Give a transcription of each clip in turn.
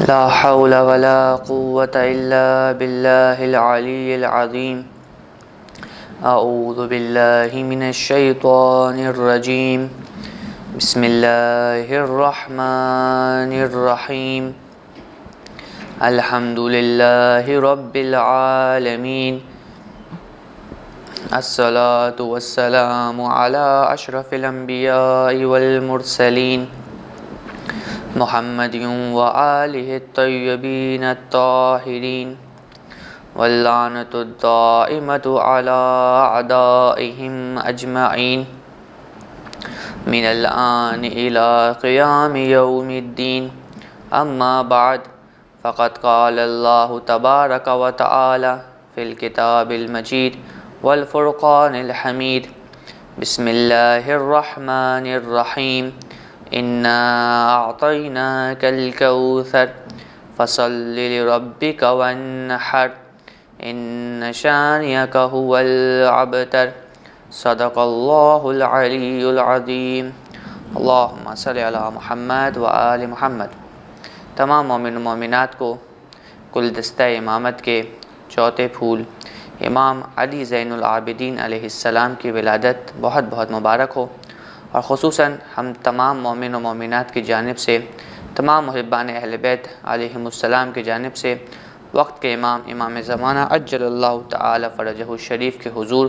لا حول ولا قوة إلا بالله العلي العظيم. أعوذ بالله من الشيطان الرجيم. بسم الله الرحمن الرحيم. الحمد لله رب العالمين. الصلاة والسلام على أشرف الأنبياء والمرسلين محمد وآله الطيبين الطاهرين واللعنة الدائمة على أعدائهم أجمعين من الآن إلى قيام يوم الدين. أما بعد، فقد قال الله تبارك وتعالى في الكتاب المجيد والفرقان الحميد. بسم الله الرحمن الرحيم. إنا أعطيناك الكوثر فصل لربك وانحر إن شانئك هو الأبتر. صدق الله العلي العظيم. اللهم صل على محمد وآل محمد. تمام مومن و مومنات کو گلدستہ امامت کے چوتھے پھول امام علی زین العابدین علیہ السلام کی ولادت بہت بہت مبارک ہو، اور خصوصاً ہم تمام مومن و مومنات کی جانب سے، تمام محبان اہل بیت علیہم السلام کی جانب سے وقت کے امام زمانہ عجل اللہ تعالی فرجہ الشریف کے حضور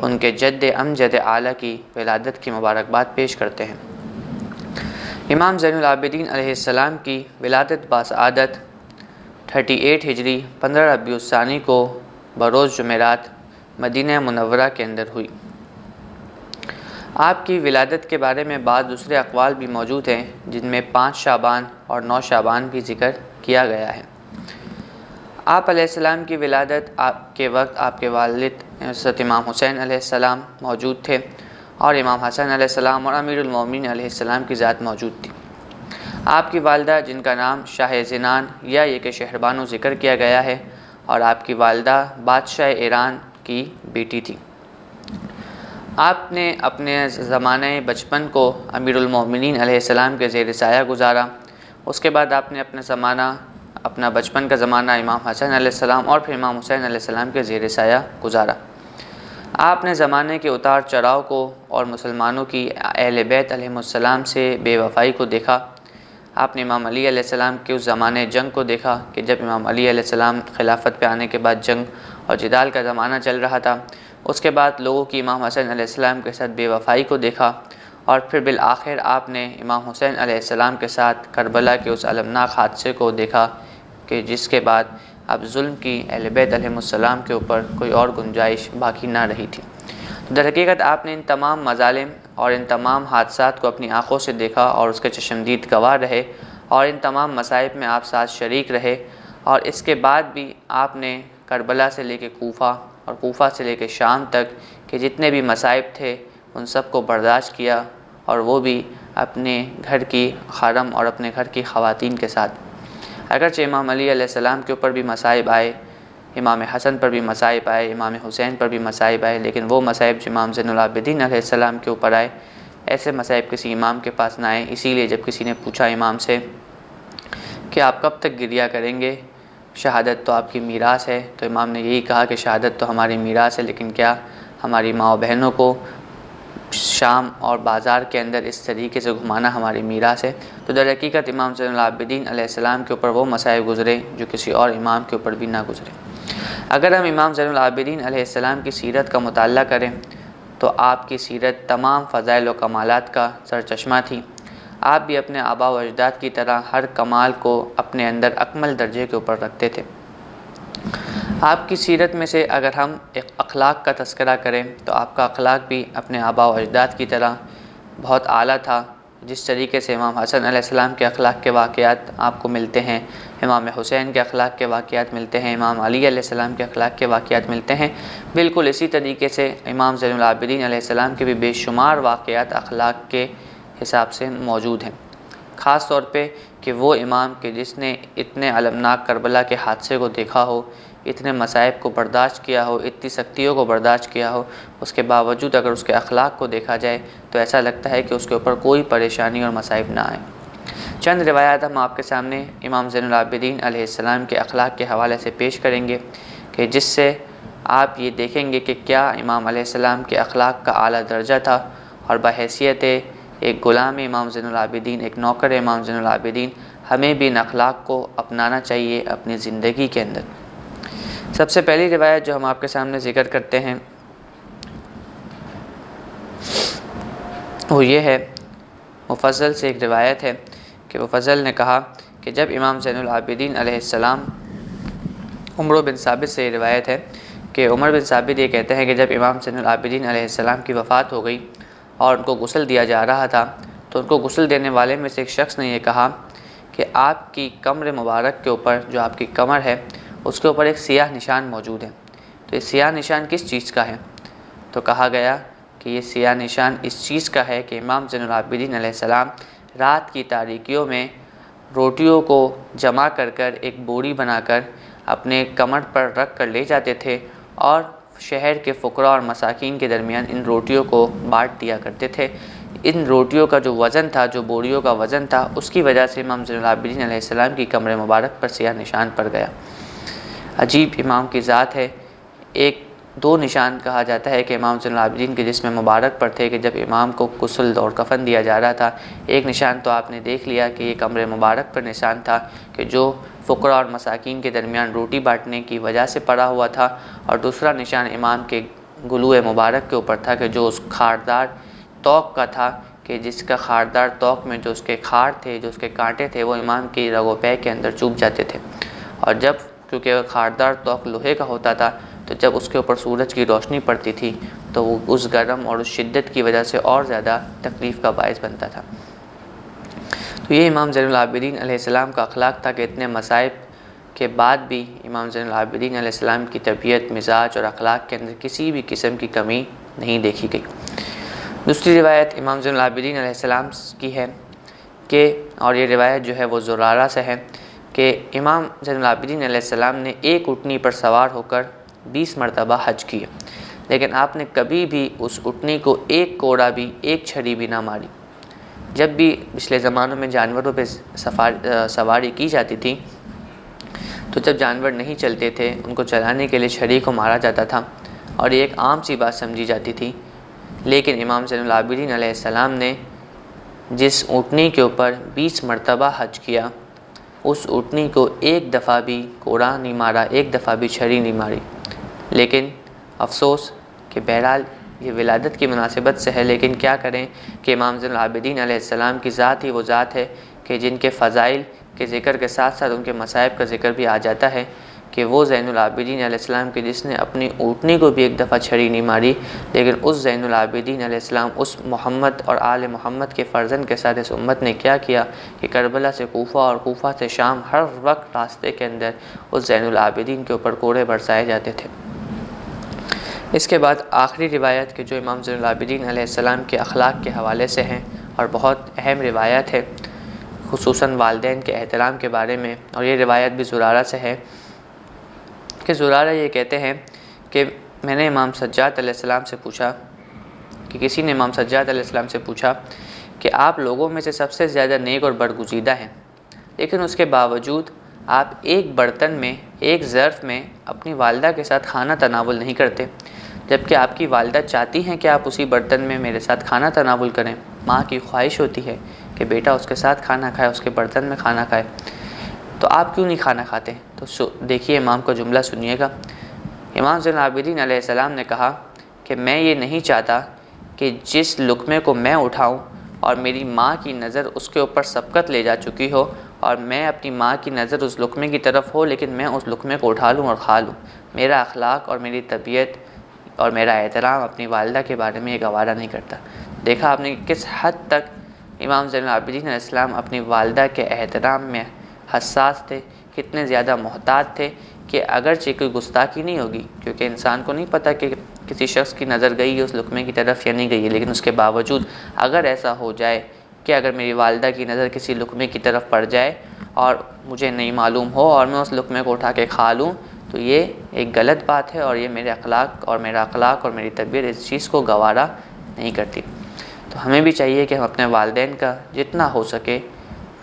ان کے جد امجد اعلیٰ کی ولادت کی مبارکباد پیش کرتے ہیں۔ امام زین العابدین علیہ السلام کی ولادت باسعادت 38 ہجری 15 ربیع الثانی کو بروز جمعرات مدینہ منورہ کے اندر ہوئی۔ آپ کی ولادت کے بارے میں بعض دوسرے اقوال بھی موجود ہیں، جن میں 5 شعبان اور 9 شعبان بھی ذکر کیا گیا ہے۔ آپ علیہ السلام کی ولادت کے وقت آپ کے والد حضرت امام حسین علیہ السلام موجود تھے، اور امام حسن علیہ السلام اور امیر المومنین علیہ السلام کی ذات موجود تھی۔ آپ کی والدہ، جن کا نام شاہ زنان یا یہ کہ شہربانو ذکر کیا گیا ہے، اور آپ کی والدہ بادشاہ ایران کی بیٹی تھی۔ آپ نے اپنے زمانہ بچپن کو امیر المومنین علیہ السلام کے زیر سایہ گزارا۔ اس کے بعد آپ نے اپنا بچپن کا زمانہ امام حسن علیہ السلام اور پھر امام حسین علیہ السلام کے زیر سایہ گزارا۔ آپ نے زمانے کے اتار چڑھاؤ کو اور مسلمانوں کی اہل بیت علیہم السلام سے بے وفائی کو دیکھا۔ آپ نے امام علی علیہ السلام کے اس زمانے جنگ کو دیکھا کہ جب امام علی علیہ السلام خلافت پہ آنے کے بعد جنگ اور جدال کا زمانہ چل رہا تھا۔ اس کے بعد لوگوں کی امام حسن علیہ السلام کے ساتھ بے وفائی کو دیکھا، اور پھر بالآخر آپ نے امام حسین علیہ السلام کے ساتھ کربلا کے اس المناک حادثے کو دیکھا کہ جس کے بعد اب ظلم کی اہل بیت علیہم السلام کے اوپر کوئی اور گنجائش باقی نہ رہی تھی۔ در حقیقت آپ نے ان تمام مظالم اور ان تمام حادثات کو اپنی آنکھوں سے دیکھا اور اس کے چشمدید گواہ رہے، اور ان تمام مصائب میں آپ ساتھ شریک رہے، اور اس کے بعد بھی آپ نے کربلا سے لے کے کوفہ اور کوفہ سے لے کے شام تک کہ جتنے بھی مصائب تھے ان سب کو برداشت کیا، اور وہ بھی اپنے گھر کی حرم اور اپنے گھر کی خواتین کے ساتھ۔ اگرچہ امام علی علیہ السلام کے اوپر بھی مصائب آئے، امام حسن پر بھی مصائب آئے، امام حسین پر بھی مصائب آئے، لیکن وہ مصائب جو امام زین العابدین علیہ السلام کے اوپر آئے، ایسے مصائب کسی امام کے پاس نہ آئے۔ اسی لیے جب کسی نے پوچھا امام سے کہ آپ کب تک گریہ کریں گے، شہادت تو آپ کی میراث ہے، تو امام نے یہی کہا کہ شہادت تو ہماری میراث ہے، لیکن کیا ہماری ماں و بہنوں کو شام اور بازار کے اندر اس طریقے سے گھمانا ہماری میراث ہے؟ تو در حقیقت امام زین العابدین علیہ السلام کے اوپر وہ مصائب گزرے جو کسی اور امام کے اوپر بھی نہ گزرے۔ اگر ہم امام زین العابدین علیہ السلام کی سیرت کا مطالعہ کریں تو آپ کی سیرت تمام فضائل و کمالات کا سرچشمہ تھی۔ آپ بھی اپنے آباء و اجداد کی طرح ہر کمال کو اپنے اندر اکمل درجے کے اوپر رکھتے تھے۔ آپ کی سیرت میں سے اگر ہم اخلاق کا تذکرہ کریں تو آپ کا اخلاق بھی اپنے آباء و اجداد کی طرح بہت اعلیٰ تھا۔ جس طریقے سے امام حسن علیہ السلام کے اخلاق کے واقعات آپ کو ملتے ہیں، امام حسین کے اخلاق کے واقعات ملتے ہیں، امام علی علیہ السلام کے اخلاق کے واقعات ملتے ہیں، بالکل اسی طریقے سے امام زین العابدین علیہ السلام کے بھی بے شمار واقعات اخلاق کے حساب سے موجود ہیں۔ خاص طور پہ کہ وہ امام کہ جس نے اتنے المناک کربلا کے حادثے کو دیکھا ہو، اتنے مصائب کو برداشت کیا ہو، اتنی سختیوں کو برداشت کیا ہو، اس کے باوجود اگر اس کے اخلاق کو دیکھا جائے تو ایسا لگتا ہے کہ اس کے اوپر کوئی پریشانی اور مصائب نہ آئے۔ چند روایات ہم آپ کے سامنے امام زین العابدین علیہ السلام کے اخلاق کے حوالے سے پیش کریں گے کہ جس سے آپ یہ دیکھیں گے کہ کیا امام علیہ السلام کے اخلاق کا اعلیٰ درجہ تھا، اور بحیثیت ایک غلام امام زین العابدین، ایک نوکر امام زین العابدین، ہمیں بھی ان اخلاق کو اپنانا چاہیے اپنی زندگی کے اندر۔ سب سے پہلی روایت جو ہم آپ کے سامنے ذکر کرتے ہیں وہ یہ ہے، مفضل سے ایک روایت ہے کہ مفضل نے کہا کہ جب امام زین العابدین علیہ السلام، عمر بن ثابت سے یہ روایت ہے کہ عمر بن ثابت یہ کہتے ہیں کہ جب امام زین العابدین علیہ السلام کی وفات ہو گئی اور ان کو غسل دیا جا رہا تھا تو ان کو غسل دینے والے میں سے ایک شخص نے یہ کہا کہ آپ کی کمر مبارک کے اوپر، جو آپ کی کمر ہے اس کے اوپر ایک سیاہ نشان موجود ہے، تو یہ سیاہ نشان کس چیز کا ہے؟ تو کہا گیا کہ یہ سیاہ نشان اس چیز کا ہے کہ امام زین العابدین علیہ السلام رات کی تاریکیوں میں روٹیوں کو جمع کر کر ایک بوری بنا کر اپنے کمر پر رکھ کر لے جاتے تھے اور شہر کے فقراء اور مساکین کے درمیان ان روٹیوں کو بانٹ دیا کرتے تھے۔ ان روٹیوں کا جو وزن تھا، جو بوریوں کا وزن تھا، اس کی وجہ سے امام زین العابدین علیہ السلام کی کمر مبارک پر سیاہ نشان پڑ گیا۔ عجیب امام کی ذات ہے۔ ایک دو نشان کہا جاتا ہے کہ امام زین العابدین کے جسم مبارک پر تھے کہ جب امام کو غسل اور کفن دیا جا رہا تھا۔ ایک نشان تو آپ نے دیکھ لیا کہ یہ کمر مبارک پر نشان تھا کہ جو فقراء اور مساکین کے درمیان روٹی بانٹنے کی وجہ سے پڑا ہوا تھا، اور دوسرا نشان امام کے گلوئے مبارک کے اوپر تھا کہ جو اس خاردار توق کا تھا، کہ جس کا خاردار توق میں جو اس کے خار تھے، جو اس کے کانٹے تھے، وہ امام کی رگ و پے کے اندر چبھ جاتے تھے، اور جب کیونکہ خاردار توق لوہے کا ہوتا تھا تو جب اس کے اوپر سورج کی روشنی پڑتی تھی تو وہ اس گرم اور اس شدت کی وجہ سے اور زیادہ تکلیف کا باعث بنتا تھا۔ تو یہ امام زین العابدین علیہ السلام کا اخلاق تھا کہ اتنے مصائب کے بعد بھی امام زین العابدین علیہ السلام کی طبیعت، مزاج اور اخلاق کے اندر کسی بھی قسم کی کمی نہیں دیکھی گئی۔ دوسری روایت امام زین العابدین علیہ السلام کی ہے کہ، اور یہ روایت جو ہے وہ زرارہ سے ہے کہ امام زین العابدین علیہ السلام نے ایک اونٹنی پر سوار ہو کر 20 مرتبہ حج کیا، لیکن آپ نے کبھی بھی اس اونٹنی کو ایک کوڑا بھی، ایک چھڑی بھی نہ ماری۔ جب بھی پچھلے زمانوں میں جانوروں پہ سواری کی جاتی تھی تو جب جانور نہیں چلتے تھے ان کو چلانے کے لیے چھڑی کو مارا جاتا تھا، اور یہ ایک عام سی بات سمجھی جاتی تھی، لیکن امام زین العابدین علیہ السلام نے جس اونٹنی کے اوپر 20 مرتبہ حج کیا، اس اونٹنی کو ایک دفعہ بھی کوڑا نہیں مارا، ایک دفعہ بھی چھڑی نہیں ماری۔ لیکن افسوس کہ بہرحال یہ ولادت کی مناسبت سے ہے، لیکن کیا کریں کہ امام زین العابدین علیہ السلام کی ذات ہی وہ ذات ہے کہ جن کے فضائل کے ذکر کے ساتھ ساتھ ان کے مصائب کا ذکر بھی آ جاتا ہے، کہ وہ زین العابدین علیہ السلام کے جس نے اپنی اونٹنی کو بھی ایک دفعہ چھڑی نہیں ماری، لیکن اس زین العابدین علیہ السلام، اس محمد اور آل محمد کے فرزند کے ساتھ اس امت نے کیا کیا کہ کربلا سے کوفہ اور کوفہ سے شام ہر وقت راستے کے اندر اس زین العابدین کے اوپر کوڑے برسائے جاتے تھے۔ اس کے بعد آخری روایت کہ جو امام زین العابدین علیہ السلام کے اخلاق کے حوالے سے ہیں اور بہت اہم روایت ہے، خصوصاً والدین کے احترام کے بارے میں، اور یہ روایت بھی زرارہ سے ہے کہ زرارہ یہ کہتے ہیں کہ میں نے امام سجاد علیہ السلام سے پوچھا کہ کسی نے امام سجاد علیہ السلام سے پوچھا کہ آپ لوگوں میں سے سب سے زیادہ نیک اور برگزیدہ ہیں، لیکن اس کے باوجود آپ ایک برتن میں، ایک ظرف میں اپنی والدہ کے ساتھ کھانا تناول نہیں کرتے، جبکہ آپ کی والدہ چاہتی ہیں کہ آپ اسی برتن میں میرے ساتھ کھانا تناول کریں۔ ماں کی خواہش ہوتی ہے کہ بیٹا اس کے ساتھ کھانا کھائے، اس کے برتن میں کھانا کھائے، تو آپ کیوں نہیں کھانا کھاتے؟ تو دیکھیے امام کا جملہ سنیے گا۔ امام زین العابدین علیہ السلام نے کہا کہ میں یہ نہیں چاہتا کہ جس لقمے کو میں اٹھاؤں اور میری ماں کی نظر اس کے اوپر سبقت لے جا چکی ہو، اور میں اپنی ماں کی نظر اس لقمے کی طرف ہو، لیکن میں اس لقمے کو اٹھا لوں اور کھا لوں۔ میرا اخلاق اور میری طبیعت اور میرا احترام اپنی والدہ کے بارے میں یہ گوارا نہیں کرتا۔ دیکھا آپ نے کس حد تک امام زین العابدین علیہ السلام اپنی والدہ کے احترام میں حساس تھے، کتنے زیادہ محتاط تھے کہ اگرچہ کوئی گستاخی نہیں ہوگی، کیونکہ انسان کو نہیں پتہ کہ کسی شخص کی نظر گئی ہے اس لقمے کی طرف یا نہیں گئی ہے، لیکن اس کے باوجود اگر ایسا ہو جائے کہ اگر میری والدہ کی نظر کسی لقمے کی طرف پڑ جائے اور مجھے نہیں معلوم ہو اور میں اس لقمے کو اٹھا کے کھا لوں، تو یہ ایک غلط بات ہے، اور یہ میرا اخلاق اور میری طبیعت اس چیز کو گوارا نہیں کرتی۔ تو ہمیں بھی چاہیے کہ ہم اپنے والدین کا جتنا ہو سکے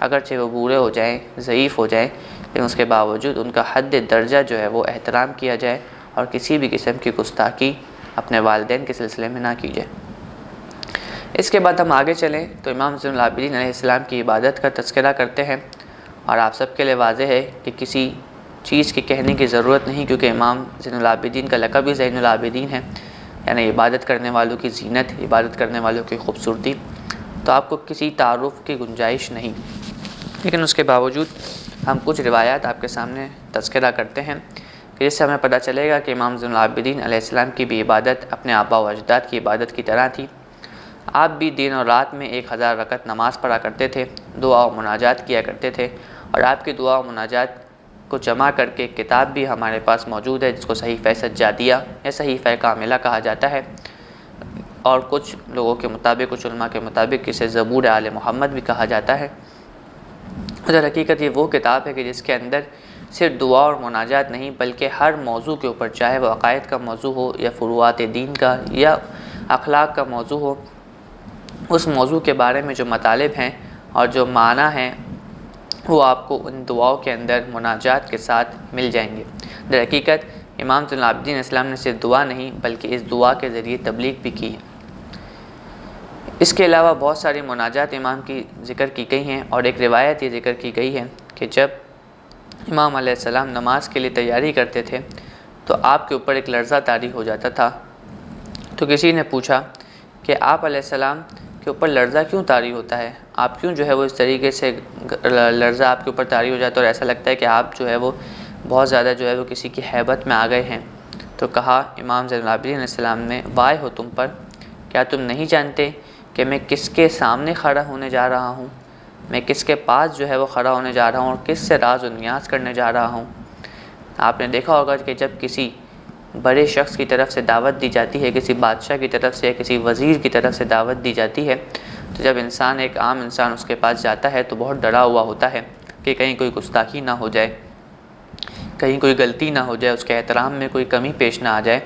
اگرچہ وہ بوڑھے ہو جائیں، ضعیف ہو جائیں، لیکن اس کے باوجود ان کا حد درجہ جو ہے وہ احترام کیا جائے اور کسی بھی قسم کی گستاخی اپنے والدین کے سلسلے میں نہ کی جائے۔ اس کے بعد ہم آگے چلیں تو امام زین العابدین علیہ السلام کی عبادت کا تذکرہ کرتے ہیں، اور آپ سب کے لیے واضح ہے کہ کسی چیز کے کہنے کی ضرورت نہیں، کیونکہ امام زین العابدین کا لقب بھی زین العابدین ہے، یعنی عبادت کرنے والوں کی زینت، عبادت کرنے والوں کی خوبصورتی، تو آپ کو کسی تعارف کی گنجائش نہیں۔ لیکن اس کے باوجود ہم کچھ روایات آپ کے سامنے تذکرہ کرتے ہیں کہ جس سے ہمیں پتہ چلے گا کہ امام زین العابدین علیہ السلام کی بھی عبادت اپنے آباء و اجداد کی عبادت کی طرح تھی۔ آپ بھی دن اور رات میں 1000 رکعت نماز پڑھا کرتے تھے، دعا و مناجات کیا کرتے تھے، اور آپ کی دعا و مناجات کو جمع کر کے ایک کتاب بھی ہمارے پاس موجود ہے جس کو صحیفہ سجادیہ یا صحیفہ کاملہ کہا جاتا ہے، اور کچھ لوگوں کے مطابق، کچھ علماء کے مطابق اسے زبور آل محمد بھی کہا جاتا ہے۔ در حقیقت یہ وہ کتاب ہے کہ جس کے اندر صرف دعا اور مناجات نہیں بلکہ ہر موضوع کے اوپر، چاہے وہ عقائد کا موضوع ہو یا فروعات دین کا یا اخلاق کا موضوع ہو، اس موضوع کے بارے میں جو مطالب ہیں اور جو معنی ہیں وہ آپ کو ان دعاؤں کے اندر مناجات کے ساتھ مل جائیں گے۔ در حقیقت امام زین العابدین اسلام نے صرف دعا نہیں بلکہ اس دعا کے ذریعے تبلیغ بھی کی ہے۔ اس کے علاوہ بہت ساری مناجات امام کی ذکر کی گئی ہیں، اور ایک روایت یہ ذکر کی گئی ہے کہ جب امام علیہ السلام نماز کے لیے تیاری کرتے تھے تو آپ کے اوپر ایک لرزہ طاری ہو جاتا تھا۔ تو کسی نے پوچھا کہ آپ علیہ السلام کے اوپر لرزہ کیوں طاری ہوتا ہے، آپ کیوں جو ہے وہ اس طریقے سے لرزہ آپ کے اوپر طاری ہو جاتا ہے اور ایسا لگتا ہے کہ آپ جو ہے وہ بہت زیادہ جو ہے وہ کسی کی ہیبت میں آ گئے ہیں؟ تو کہا امام زین العابدین علیہ السلام نے، وائے ہو تم پر، کیا تم نہیں جانتے کہ میں کس کے سامنے کھڑا ہونے جا رہا ہوں، میں کس کے پاس جو ہے وہ کھڑا ہونے جا رہا ہوں اور کس سے راز و نیاز کرنے جا رہا ہوں؟ آپ نے دیکھا ہوگا کہ جب کسی بڑے شخص کی طرف سے دعوت دی جاتی ہے، کسی بادشاہ کی طرف سے، کسی وزیر کی طرف سے دعوت دی جاتی ہے، تو جب انسان، ایک عام انسان اس کے پاس جاتا ہے تو بہت ڈرا ہوا ہوتا ہے کہ کہیں کوئی گستاخی نہ ہو جائے، کہیں کوئی غلطی نہ ہو جائے، اس کے احترام میں کوئی کمی پیش نہ آ جائے۔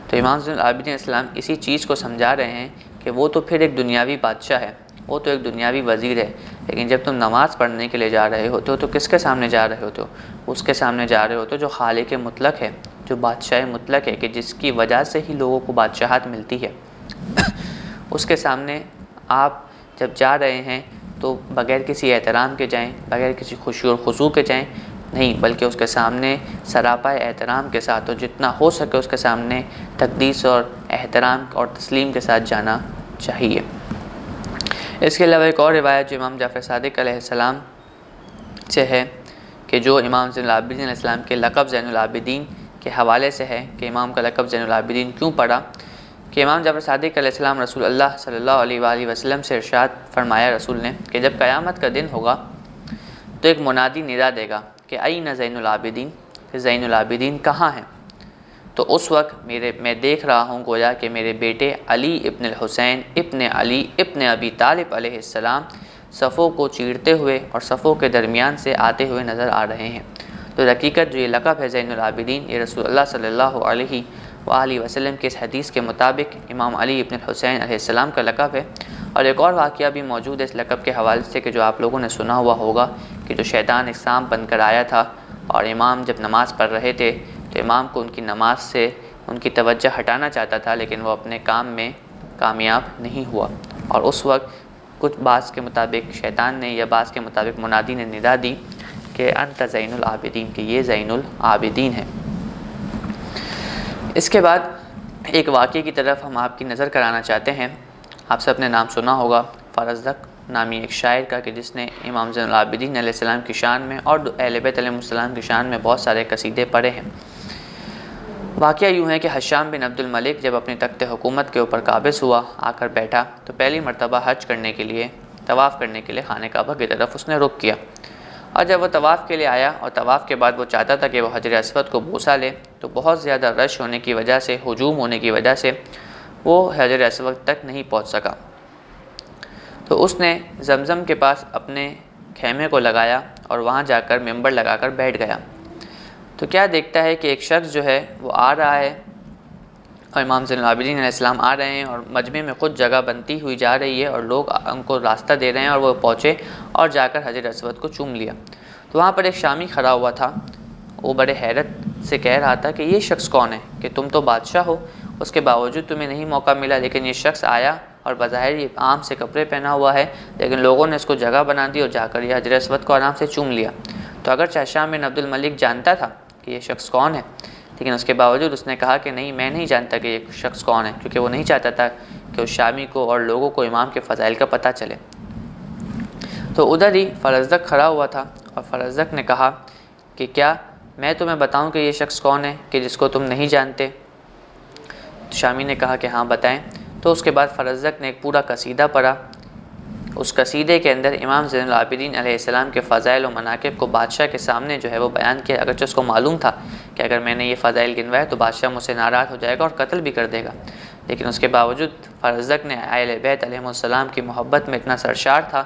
تو امام زین العابدین اسلام اسی چیز کو سمجھا رہے ہیں کہ وہ تو پھر ایک دنیاوی بادشاہ ہے، وہ تو ایک دنیاوی وزیر ہے، لیکن جب تم نماز پڑھنے کے لیے جا رہے ہوتے ہو تو کس کے سامنے جا رہے ہوتے ہو؟ اس کے سامنے جا رہے ہوتے ہو جو خالق مطلق ہے، جو بادشاہ مطلق ہے، کہ جس کی وجہ سے ہی لوگوں کو بادشاہت ملتی ہے۔ اس کے سامنے آپ جب جا رہے ہیں تو بغیر کسی احترام کے جائیں، بغیر کسی خشوع اور خضوع کے جائیں، نہیں، بلکہ اس کے سامنے سراپا احترام کے ساتھ، اور جتنا ہو سکے اس کے سامنے تقدیس اور احترام اور تسلیم کے ساتھ جانا چاہیے۔ اس کے علاوہ ایک اور روایت جو امام جعفر صادق علیہ السلام سے ہے کہ جو امام زین العابدین علیہ السلام کے لقب زین العابدین کے حوالے سے ہے کہ امام کا لقب زین العابدین کیوں پڑا، کہ امام جعفر صادق علیہ السلام رسول اللہ صلی اللہ علیہ وآلہ وسلم سے ارشاد فرمایا رسول نے کہ جب قیامت کا دن ہوگا تو ایک منادی ندا دے گا کہ این زین العابدین، کہ زین العابدین کہاں ہیں؟ تو اس وقت میں دیکھ رہا ہوں گویا کہ میرے بیٹے علی ابن الحسین ابن علی ابن ابی طالب علیہ السلام صفوں کو چیرتے ہوئے اور صفوں کے درمیان سے آتے ہوئے نظر آ رہے ہیں۔ تو حقیقت جو یہ لقب ہے زین العابدین، یہ رسول اللہ صلی اللہ علیہ وآلہ وسلم کے اس حدیث کے مطابق امام علی ابن الحسین علیہ السلام کا لقب ہے۔ اور ایک اور واقعہ بھی موجود ہے اس لقب کے حوالے سے کہ جو آپ لوگوں نے سنا ہوا ہوگا کہ جو شیطان ایک سانپ بن کر آیا تھا اور امام جب نماز پڑھ رہے تھے تو امام کو ان کی نماز سے ان کی توجہ ہٹانا چاہتا تھا، لیکن وہ اپنے کام میں کامیاب نہیں ہوا، اور اس وقت کچھ بعض کے مطابق شیطان نے یا بعض کے مطابق منادی نے ندا دی کہ انت زین العابدین، کہ یہ زین العابدین ہے۔ اس کے بعد ایک واقعے کی طرف ہم آپ کی نظر کرانا چاہتے ہیں۔ آپ سب نے نام سنا ہوگا فرزدق نامی ایک شاعر کا کہ جس نے امام زین العابدین علیہ السلام کی شان میں اور اہل بیت علیہ السلام کی شان میں بہت سارے قصیدے پڑھے ہیں۔ واقعہ یوں ہے کہ حشام بن عبد الملک جب اپنی تخت حکومت کے اوپر قابض ہوا، آ کر بیٹھا تو پہلی مرتبہ حج کرنے کے لیے، طواف کرنے کے لیے خانہ کعبہ کی طرف اس نے رخ کیا، اور جب وہ طواف کے لیے آیا اور طواف کے بعد وہ چاہتا تھا کہ وہ حجر اسود کو بوسہ لے، تو بہت زیادہ رش ہونے کی وجہ سے، ہجوم ہونے کی وجہ سے وہ حجر اسود تک نہیں پہنچ سکا۔ تو اس نے زمزم کے پاس اپنے خیمے کو لگایا اور وہاں جا کر ممبر لگا کر بیٹھ گیا۔ تو کیا دیکھتا ہے کہ ایک شخص جو ہے وہ آ رہا ہے اور امام زین العابدین علیہ السلام آ رہے ہیں اور مجمع میں خود جگہ بنتی ہوئی جا رہی ہے اور لوگ ان کو راستہ دے رہے ہیں، اور وہ پہنچے اور جا کر حجر اسود کو چوم لیا۔ تو وہاں پر ایک شامی کھڑا ہوا تھا، وہ بڑے حیرت سے کہہ رہا تھا کہ یہ شخص کون ہے، کہ تم تو بادشاہ ہو، اس کے باوجود تمہیں نہیں موقع ملا، لیکن یہ شخص آیا اور بظاہر یہ عام سے کپڑے پہنا ہوا ہے، لیکن لوگوں نے اس کو جگہ بنا دی اور جا کر یہ حجر اسود کو آرام سے چوم لیا۔ تو اگرچہ ہشام بن عبد الملک جانتا تھا کہ یہ شخص کون ہے، لیکن اس کے باوجود اس نے کہا کہ نہیں، میں نہیں جانتا کہ یہ شخص کون ہے، کیونکہ وہ نہیں چاہتا تھا کہ اس شامی کو اور لوگوں کو امام کے فضائل کا پتہ چلے۔ تو ادھر ہی فرزدق کھڑا ہوا تھا اور فرزدق نے کہا کہ کیا میں تمہیں بتاؤں کہ یہ شخص کون ہے کہ جس کو تم نہیں جانتے؟ شامی نے کہا کہ ہاں بتائیں۔ تو اس کے بعد فرزدق نے ایک پورا قصیدہ پڑھا۔ اس قصیدے کے اندر امام زین العابدین علیہ السلام کے فضائل و مناقب کو بادشاہ کے سامنے جو ہے وہ بیان کیا، اگرچہ اس کو معلوم تھا کہ اگر میں نے یہ فضائل گنوائے تو بادشاہ مجھ سے ناراض ہو جائے گا اور قتل بھی کر دے گا، لیکن اس کے باوجود فرزدق نے اہل بیت علیہ السلام کی محبت میں اتنا سرشار تھا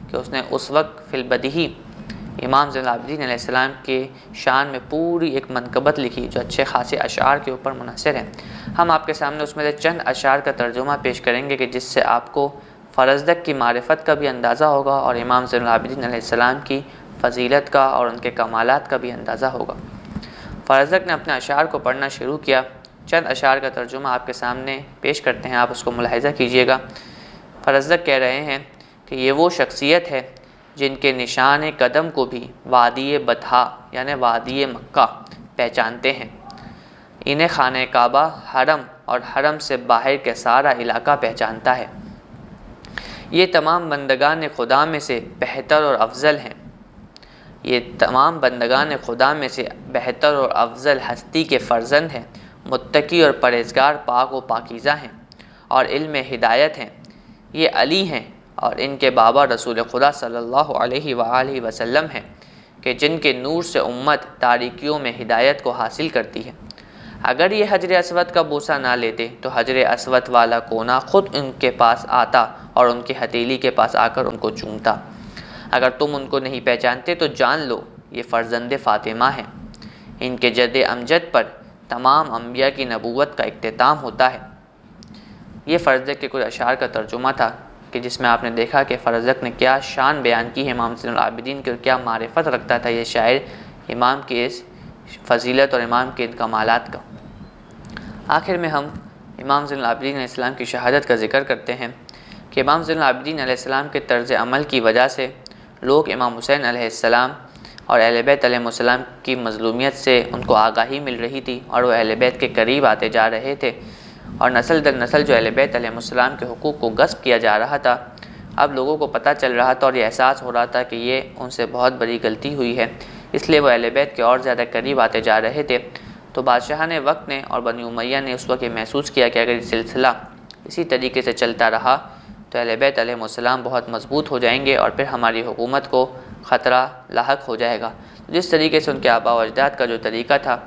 کہ اس نے اس وقت فی البدیہی امام زین العابدین علیہ السلام کے شان میں پوری ایک منقبت لکھی جو اچھے خاصے اشعار کے اوپر منحصر ہیں۔ ہم آپ کے سامنے اس میں سے چند اشعار کا ترجمہ پیش کریں گے کہ جس سے آپ کو فرزدق کی معرفت کا بھی اندازہ ہوگا اور امام زین العابدین علیہ السلام کی فضیلت کا اور ان کے کمالات کا بھی اندازہ ہوگا۔ فرزدق نے اپنے اشعار کو پڑھنا شروع کیا۔ چند اشعار کا ترجمہ آپ کے سامنے پیش کرتے ہیں، آپ اس کو ملاحظہ کیجئے گا۔ فرزدق کہہ رہے ہیں کہ یہ وہ شخصیت ہے جن کے نشان قدم کو بھی وادی بطحا یعنی وادی مکہ پہچانتے ہیں، انہیں خانہ کعبہ، حرم اور حرم سے باہر کے سارا علاقہ پہچانتا ہے۔ یہ تمام بندگان خدا میں سے بہتر اور افضل ہیں، یہ تمام بندگان خدا میں سے بہتر اور افضل ہستی کے فرزند ہیں، متقی اور پرہیزگار، پاک و پاکیزہ ہیں اور علم ہدایت ہیں۔ یہ علی ہیں اور ان کے بابا رسول خدا صلی اللہ علیہ وآلہ وسلم ہیں کہ جن کے نور سے امت تاریکیوں میں ہدایت کو حاصل کرتی ہے۔ اگر یہ حجر اسود کا بوسہ نہ لیتے تو حجر اسود والا کونا خود ان کے پاس آتا اور ان کی ہتھیلی کے پاس آ کر ان کو چومتا۔ اگر تم ان کو نہیں پہچانتے تو جان لو یہ فرزند فاطمہ ہیں، ان کے جد امجد پر تمام انبیاء کی نبوت کا اختتام ہوتا ہے۔ یہ فرزدق کے کچھ اشعار کا ترجمہ تھا کہ جس میں آپ نے دیکھا کہ فرزدق نے کیا شان بیان کی ہے امام زین العابدین کی اور کیا معرفت رکھتا تھا یہ شاعر امام کی اس فضیلت اور امام کے کمالات کا۔ آخر میں ہم امام زین العابدین علیہ السلام کی شہادت کا ذکر کرتے ہیں کہ امام زین العابدین علیہ السلام کے طرز عمل کی وجہ سے لوگ امام حسین علیہ السلام اور اہل بیت علیہ السلام کی مظلومیت سے ان کو آگاہی مل رہی تھی اور وہ اہل بیت کے قریب آتے جا رہے تھے، اور نسل در نسل جو اہل بیت علیہ السلام کے حقوق کو غصب کیا جا رہا تھا، اب لوگوں کو پتہ چل رہا تھا اور یہ احساس ہو رہا تھا کہ یہ ان سے بہت بڑی غلطی ہوئی ہے، اس لیے وہ اہل بیت کے اور زیادہ قریب آتے جا رہے تھے۔ تو بادشاہان وقت نے اور بنی امیہ نے اس وقت یہ محسوس کیا کہ اگر یہ سلسلہ اسی طریقے سے چلتا رہا تو اہل بیت علیہ السلام بہت مضبوط ہو جائیں گے اور پھر ہماری حکومت کو خطرہ لاحق ہو جائے گا۔ جس طریقے سے ان کے آباء و اجداد کا جو طریقہ تھا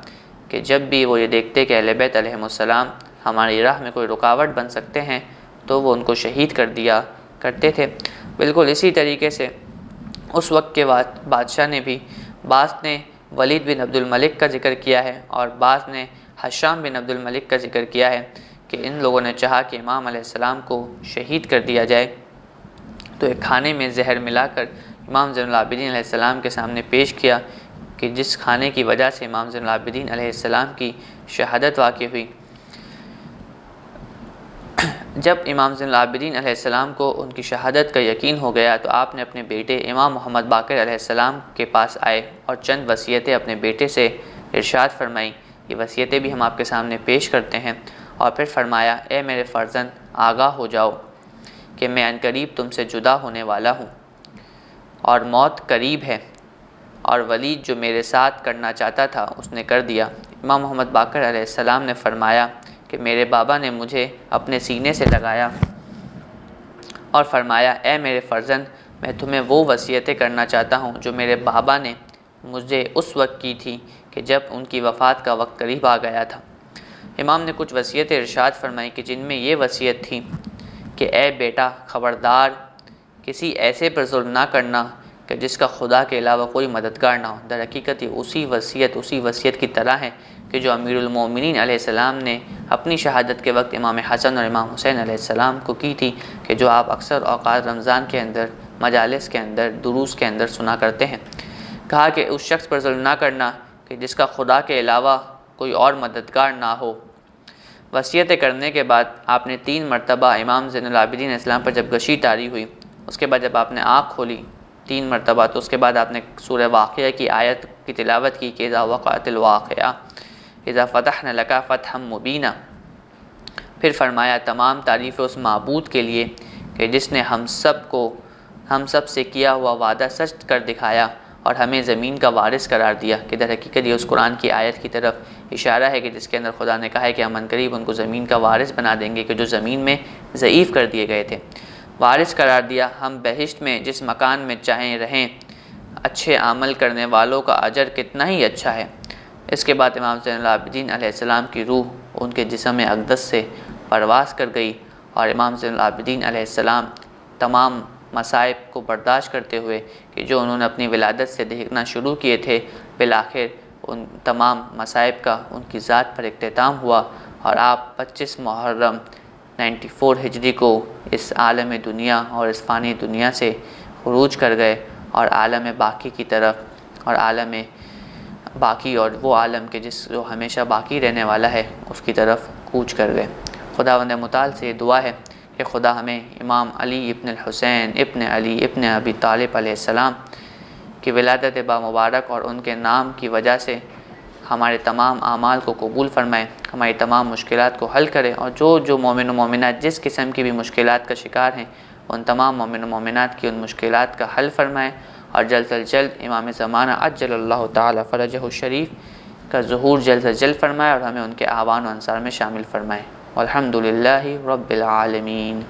کہ جب بھی وہ یہ دیکھتے کہ اہل بیت علیہ السلام ہماری راہ میں کوئی رکاوٹ بن سکتے ہیں تو وہ ان کو شہید کر دیا کرتے تھے، بالکل اسی طریقے سے اس وقت کے بادشاہ نے بھی، بعض نے ولید بن عبد الملک کا ذکر کیا ہے اور بعض نے ہشام بن عبد الملک کا ذکر کیا ہے کہ ان لوگوں نے چاہا کہ امام علیہ السلام کو شہید کر دیا جائے، تو ایک کھانے میں زہر ملا کر امام زین العابدین علیہ السلام کے سامنے پیش کیا کہ جس کھانے کی وجہ سے امام زین العابدین علیہ السلام کی شہادت واقع ہوئی۔ جب امام زین العابدین علیہ السلام کو ان کی شہادت کا یقین ہو گیا تو آپ نے اپنے بیٹے امام محمد باقر علیہ السلام کے پاس آئے اور چند وصیتیں اپنے بیٹے سے ارشاد فرمائیں۔ یہ وصیتیں بھی ہم آپ کے سامنے پیش کرتے ہیں۔ اور پھر فرمایا، اے میرے فرزند، آگاہ ہو جاؤ کہ میں عنقریب تم سے جدا ہونے والا ہوں اور موت قریب ہے، اور ولید جو میرے ساتھ کرنا چاہتا تھا اس نے کر دیا۔ امام محمد باقر علیہ السلام نے فرمایا کہ میرے بابا نے مجھے اپنے سینے سے لگایا اور فرمایا، اے میرے فرزند، میں تمہیں وہ وصیتیں کرنا چاہتا ہوں جو میرے بابا نے مجھے اس وقت کی تھی کہ جب ان کی وفات کا وقت قریب آ گیا تھا۔ امام نے کچھ وصیتیں ارشاد فرمائی کہ جن میں یہ وصیت تھی کہ اے بیٹا، خبردار کسی ایسے پر ظلم نہ کرنا کہ جس کا خدا کے علاوہ کوئی مددگار نہ ہو۔ در حقیقت یہ اسی وصیت کی طرح ہے کہ جو امیر المومنین علیہ السلام نے اپنی شہادت کے وقت امام حسن اور امام حسین علیہ السلام کو کی تھی کہ جو آپ اکثر اوقات رمضان کے اندر مجالس کے اندر، دروس کے اندر سنا کرتے ہیں۔ کہا کہ اس شخص پر ظلم نہ کرنا کہ جس کا خدا کے علاوہ کوئی اور مددگار نہ ہو۔ وصیت کرنے کے بعد آپ نے 3 مرتبہ امام زین العابدین علیہ السلام پر جب غشی طاری ہوئی، اس کے بعد جب آپ نے آنکھ کھولی 3 مرتبہ، تو اس کے بعد آپ نے سورہ واقعہ کی آیت کی تلاوت کی کہ اذا وقعت الواقعہ اذا فتحنا لک فتحا مبینا۔ پھر فرمایا تمام تعریف اس معبود کے لیے کہ جس نے ہم سب سے کیا ہوا وعدہ سچ کر دکھایا اور ہمیں زمین کا وارث قرار دیا، کہ در حقیقت یہ اس قرآن کی آیت کی طرف اشارہ ہے کہ جس کے اندر خدا نے کہا ہے کہ ہم عنقریب ان کو زمین کا وارث بنا دیں گے، کہ جو زمین میں ضعیف کر دیے گئے تھے، وارث قرار دیا۔ ہم بہشت میں جس مکان میں چاہیں رہیں، اچھے عمل کرنے والوں کا اجر کتنا ہی اچھا ہے۔ اس کے بعد امام زین العابدین علیہ السلام کی روح ان کے جسم اقدس سے پرواز کر گئی، اور امام زین العابدین علیہ السلام تمام مصائب کو برداشت کرتے ہوئے کہ جو انہوں نے اپنی ولادت سے دیکھنا شروع کیے تھے، بالآخر ان تمام مصائب کا ان کی ذات پر اختتام ہوا، اور آپ 25 محرم 94 ہجری کو اس عالم دنیا اور اس فانی دنیا سے خروج کر گئے، اور عالم باقی کی طرف، اور عالم باقی اور وہ عالم کے جو ہمیشہ باقی رہنے والا ہے اس کی طرف کوچ کر گئے۔ خداوند متعال سے یہ دعا ہے کہ خدا ہمیں امام علی ابن الحسین ابن علی ابن ابی طالب علیہ السلام کی ولادت بامبارک اور ان کے نام کی وجہ سے ہمارے تمام اعمال کو قبول فرمائے، ہماری تمام مشکلات کو حل کرے، اور جو مومن و مومنات جس قسم کی بھی مشکلات کا شکار ہیں ان تمام مومن و مومنات کی ان مشکلات کا حل فرمائے، اور جلد از جلد امام زمانہ عجل اللہ تعالی فرجہ الشریف کا ظہور جلد از جلد فرمائے، اور ہمیں ان کے اعوان و انصار میں شامل فرمائے۔ والحمد للہ رب العالمین۔